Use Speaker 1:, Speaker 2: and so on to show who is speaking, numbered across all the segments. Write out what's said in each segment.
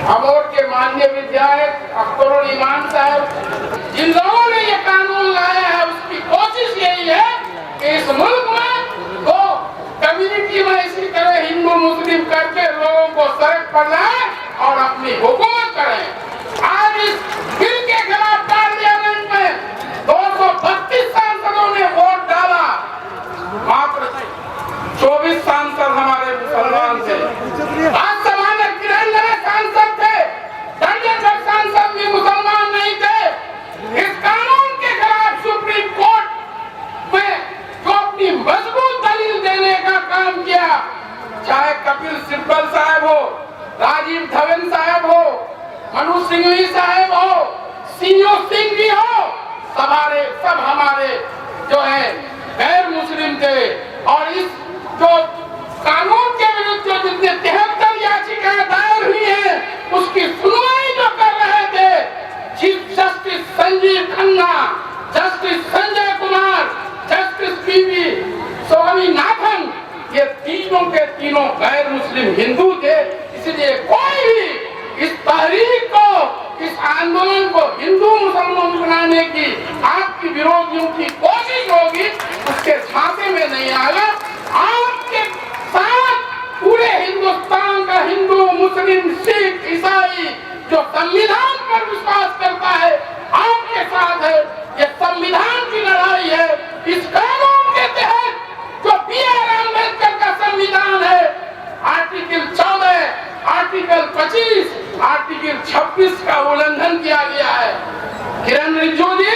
Speaker 1: अमोर के माननीय विधायक अख्तरुल ईमान साहब, जिन लोगों ने ये कानून लाया है उसकी कोशिश यही है कि इस मुल्क में दो कम्युनिटी में इसी तरह हिंदू मुस्लिम करके लोगों को सड़क पर लाए और अपनी हुकूमत करें। आज इस बिल के खिलाफ पार्लियामेंट में 232 सांसदों ने वोट डाला, मात्र 24 सांसद हमारे मुसलमान थे। आज समाने 93 सांसद थे, दर्जन भर सांसद भी मुसलमान नहीं थे। इस कानून के खिलाफ सुप्रीम कोर्ट में जो अपनी मजबूत दलील देने का काम किया, चाहे कपिल सिब्बल साहब हो, राजीव धवन साहब हो, मनु सिंघवी साहब हो, सीओ सिंह जी हो, सब हमारे जो है गैर मुस्लिम थे। और इस जो कानून के विरुद्ध जो जितने 73 याचिकाएं दायर हुई हैं, उसकी सुनवाई जो कर रहे थे chief justice Sanjeev Khanna, justice Sanjay Kumar, justice PV Swaminathan, ये तीनों के तीनों गैर मुस्लिम हिंदू थे। इसलिए कोई भी इस तहरीक को, इस आंदोलन को हिंदू मुसलमान बनाने की आपकी विरोधियों की कोशिश होगी, उसके झांसे में नहीं आएगा। आपके साथ पूरे हिंदुस्तान का हिंदू मुस्लिम सिख ईसाई जो संविधान पर विश्वास करता है, आपके साथ है। ये संविधान की लड़ाई है। इस कानून के तहत जो B.R. अम्बेडकर का संविधान है, आर्टिकल 14, आर्टिकल 25, आर्टिकल 26 का उल्लंघन किया गया है। किरण रिजिजू जी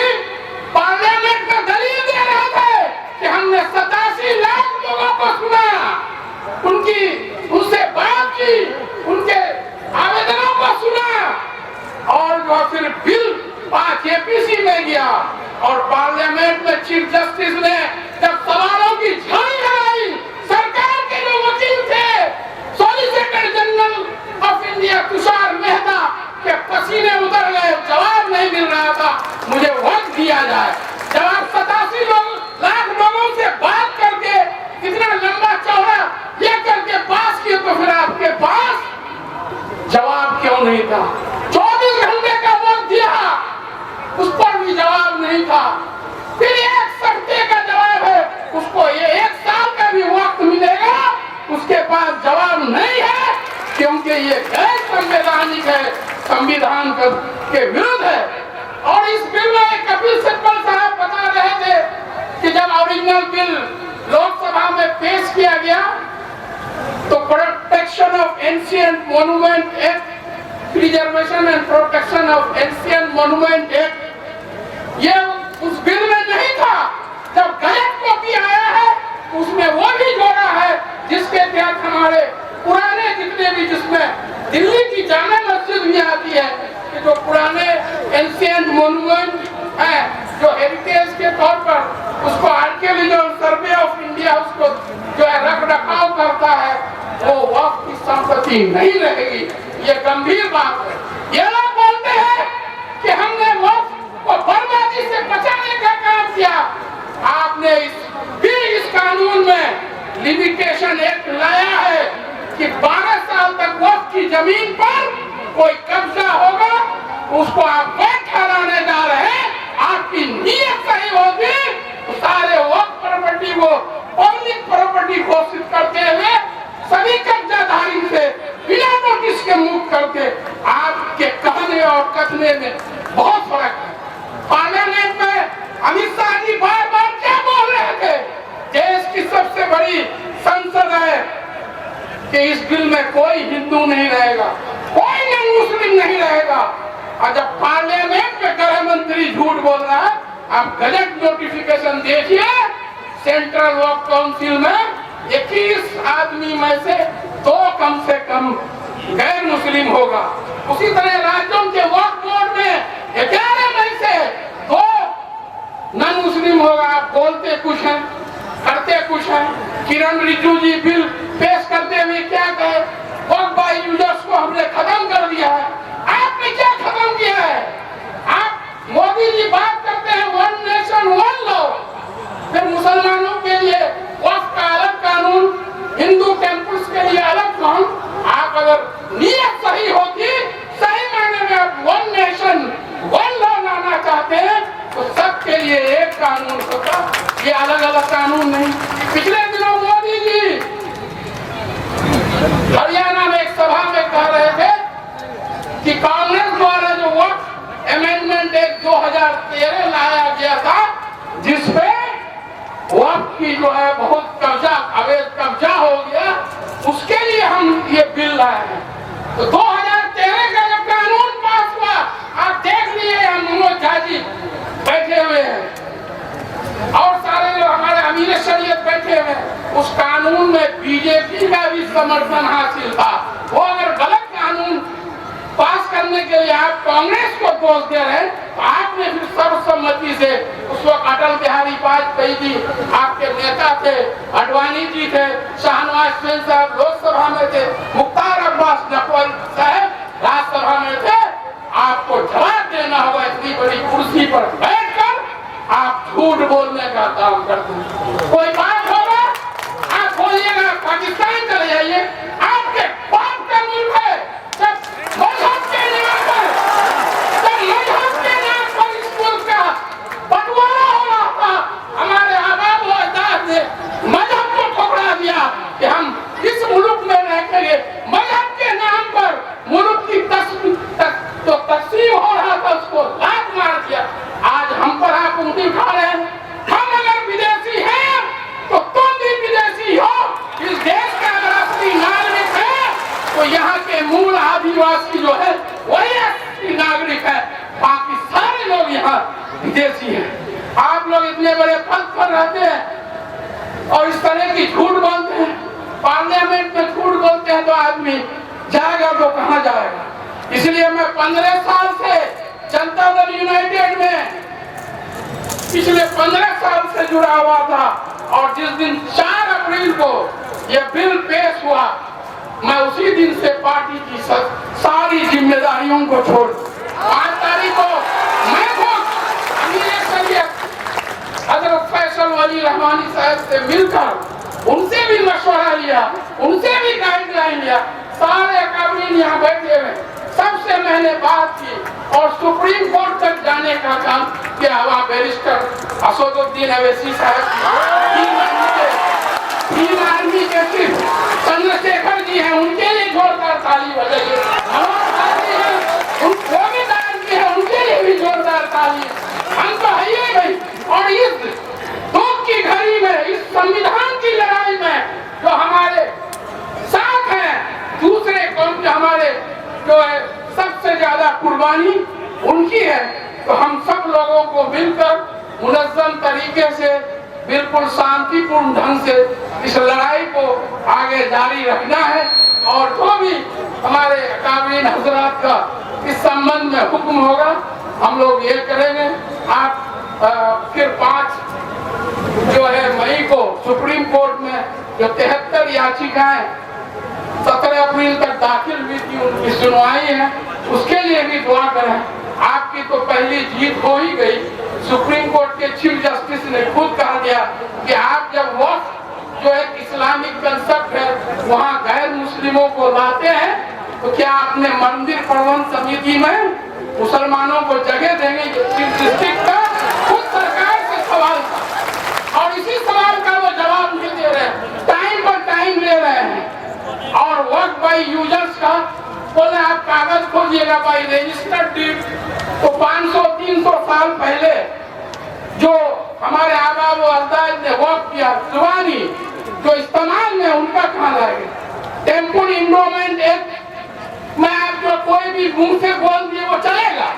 Speaker 1: पार्लियामेंट में दलील दे रहे थे कि हमने 87 लाख लोगों को सुना, उनसे बात की, उनके आवेदनों को सुना, और जो फिर बिल 5 APC में गया और पार्लियामेंट में चीफ जस्टिस ने जब सवालों की झाड़ी लगाई, सरकार के जो वकील थे, solicitor general of India Tushar Mehta के पसीने उतर गए, जवाब नहीं मिल रहा था। मुझे वक्त दिया जाए। जब आप 87 लाख लोगों से बात करके इतना लंबा चौड़ा ये करके पास किए, तो फिर आपके पास जवाब क्यों नहीं था? 24 घंटे का वक्त दिया, उस पर भी जवाब नहीं था। फिर एक सप्ताह का जवाब है, उसको ये 1 साल का भी वक्त मिलेगा, उसके पास जवाब नहीं है, क्योंकि ये गैर संवैधानिक है, संविधान के विरुद्ध है। और इस बिल में कपिल सिब्बल साहब बता रहे थे कि जब ओरिजिनल बिल लोकसभा में पेश किया गया तो protection of ancient monument act, preservation and protection of ancient monument act, ये उस बिल में नहीं था। जब गलत कॉपी आया है उसमें वो भी जोड़ा है, जिसके तहत हमारे पुराने जितने भी, जिसमें दिल्ली की जामा मस्जिद भी आती है, कि जो पुराने एंशिएंट मॉन्यूमेंट है, जो हेरिटेज के तौर पर उसको आर्कियोलॉजिकल सर्वे ऑफ इंडिया उसको जो है रख रखाव करता है, वो वक्त की संपत्ति नहीं रहेगी। ये गंभीर बात है। ये लोग बोलते हैं कि हमने वक्त को बर्बादी से बचाने का काम किया। आपने इस कानून में लिमिटेशन एक्ट लाया है कि 12 साल तक वक्त की जमीन पर कोई कब्जा होगा, उसको आप वैध ठहराने जा रहे हैं। आपकी नीयत सही होगी तो सारे वक्त प्रॉपर्टी को पब्लिक प्रॉपर्टी घोषित करते हुए सभी कब्जाधारी से बिना नोटिस के मुक्त करके, आपके कहने और कथने में बहुत फर्क है। पार्लियामेंट में अमित शाह जी बार बार क्या बोल रहे थे? देश की सबसे बड़ी संसद है कि इस बिल में कोई हिंदू नहीं रहेगा, कोई नॉन मुस्लिम नहीं रहेगा। और जब पार्लियामेंट में गृह मंत्री झूठ बोल रहा है, आप गजट नोटिफिकेशन देखिए, सेंट्रल वक्फ काउंसिल में 21 आदमी में से 2 कम से कम गैर मुस्लिम होगा। उसी तरह राज्यों के वक्फ बोर्ड में 11 में से 2 नॉन मुस्लिम होगा। आप बोलते कुछ हैं, करते कुछ हैं। किरण रिजिजू जी बिल पेश करते हुए क्या कहे? वक्फ बाय यूजर्स को हमने खत्म कर दिया है। आपने क्या खत्म किया है? आप मोदी जी बात करते हैं 1 नेशन 1 लॉ, फिर मुसलमानों के लिए वक्फ का अलग कानून, हिंदू टेम्पल्स के लिए अलग कानून। आप अगर नीयत सही होती, सही मायने में आप वन नेशन वन लॉ लाना चाहते हैं तो सबके लिए एक कानून होता, ये अलग अलग कानून नहीं। पिछले दिनों मोदी जी हरियाणा में एक सभा में कह रहे थे कि कांग्रेस द्वारा जो वक्त अमेंडमेंट एक्ट 2013 लाया गया था, जिसपे वक्त की जो है बहुत कब्जा, अवैध कब्जा हो गया, उसके लिए हम ये बिल लाए हैं। तो 2013 का जब कानून पास हुआ, आप देख लिए हम मनोज झा जी बैठे हुए हैं और सारे जो हमारे अमीर शरीयत बैठे हुए हैं, उस कानून में बीजेपी का भी समर्थन हासिल था। वो अगर गलत कानून पास करने के लिए आप कांग्रेस को दोष दे रहे हैं, तो आपने फिर सर्वसम्मति से, उस वक्त अटल बिहारी वाजपेयी जी आपके नेता थे, अडवाणी जी थे, शाहनवाज हुसैन साहब लोकसभा में थे, मुख्तार अब्बास नकवी साहब राज्यसभा में थे। आपको जवाब देना होगा, इतनी बड़ी कुर्सी पर बैठकर आप झूठ बोलने का काम करते हैं। कोई बात होगा आप बोलिएगा पाकिस्तान चले जाइए, आपके बाप का मुल्क है। जब मजहब के नाम पर, जब मजहब के नाम पर इस मुल्क का बंटवारा हो रहा था, हमारे आबाद व अजदाद ने मजहब को ठुकरा दिया कि हम इस मुल्क में रहेंगे। मजहब के नाम पर मुल्क की तकसीम हो रहा था, उसको लात मार दिया। आज हम पर आप उंगली उठा रहे हैं। हम अगर विदेशी हैं तो तुम भी विदेशी हो। इस देश का अगर असली नागरिक है तो यहाँ के मूल आदिवासी जो है वही असली नागरिक है, बाकी सारे लोग यहाँ विदेशी हैं। आप लोग इतने बड़े पद पर रहते हैं और इस तरह की झूठ बोलते हैं, पार्लियामेंट में झूठ बोलते हैं, तो आदमी जाएगा तो कहाँ जाएगा। इसलिए मैं 15 साल से जनता दल यूनाइटेड में पिछले 15 साल से जुड़ा हुआ था, और जिस दिन 4 अप्रैल को यह बिल पेश हुआ, मैं उसी दिन से पार्टी की सारी जिम्मेदारियों को छोड़ 5 तारीख को मैं खुद अमीर शरीयत हजरत फैसल वली रहमानी साहब से मिलकर उनसे भी मशवरा लिया, उनसे भी गाइडलाइन लिया। सारे अकाबरीन यहाँ बैठे हुए, सबसे मैंने बात की और सुप्रीम कोर्ट तक जाने का काम किया हुआ। बैरिस्टर असदुद्दीन अवैसी साहब, तीन आर्मी के चीफ चंद्रशेखर जी हैं, उनके लिए जोरदार ताली बजाइए। उनको भी आर्मी है, उनके लिए भी जोरदार ताली। हम तो है ही भाई। और इस दुख की घड़ी में, इस संविधान की लड़ाई में जो हमारे साथ हैं, दूसरे कौम के हमारे जो है सबसे ज्यादा कुर्बानी उनकी है। तो हम सब लोगों को मिलकर मुनज़्ज़म तरीके से, बिल्कुल शांतिपूर्ण ढंग से इस लड़ाई को आगे जारी रखना है। और जो भी हमारे अकाबरीन हजरात का इस संबंध में हुक्म होगा, हम लोग ये करेंगे। आप फिर 5 जो है मई को सुप्रीम कोर्ट में जो 73 याचिकाएं 17 अप्रैल तक दाखिल हुई थी, उनकी सुनवाई है, उसके लिए भी दुआ करें। आपकी तो पहली जीत हो ही गई। सुप्रीम कोर्ट के चीफ जस्टिस ने खुद कहा दिया कि आप जब वक्त जो एक इस्लामिक कंसेप्ट है वहाँ गैर मुस्लिमों को लाते हैं, तो क्या अपने मंदिर प्रबंध समिति में मुसलमानों को जगह देंगे? चीफ जस्टिस का खुद सरकार से सवाल था और इसी सवाल का वो जवाब नहीं दे रहे, टाइम पर टाइम ले रहे हैं। और वर्क बाई यूजर्स का बोले आप कागज खोजिएगा बाई रजिस्टर्ड डीड, तो 500-300 साल पहले जो हमारे आबाद व अजदाद ने वर्क किया, जुबानी जो इस्तेमाल में, उनका कहाँ लाएंगे? टेम्पल इंडोमेंट एक्ट में आप जो कोई भी मुंह से बोल दिए वो चलेगा।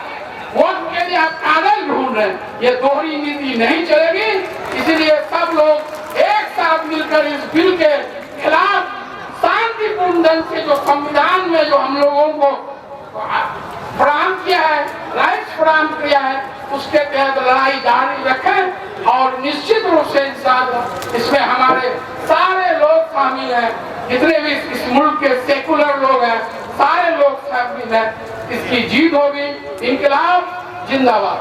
Speaker 1: वक्त के लिए आप कागज ढूंढ रहे हैं, ये दोहरी नीति नहीं चलेगी। इसलिए सब लोग एक साथ मिलकर इस बिल के खिलाफ शांतिपूर्ण ढंग से, जो संविधान में जो हम लोगों को प्रदान किया है, राइट्स प्रदान किया है, उसके तहत लड़ाई जारी रखें। और निश्चित रूप से इसमें हमारे सारे लोग शामिल हैं, जितने भी इस मुल्क के सेकुलर लोग हैं, सारे लोग शामिल हैं। इसकी जीत होगी। इंकलाब जिंदाबाद।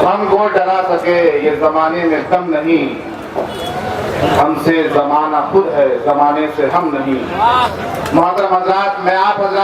Speaker 2: हमको डरा सके ये जमाने में दम नहीं, हमसे जमाना खुद है, जमाने से हम नहीं। मोहतरम हज़रात, मैं आप हज़रात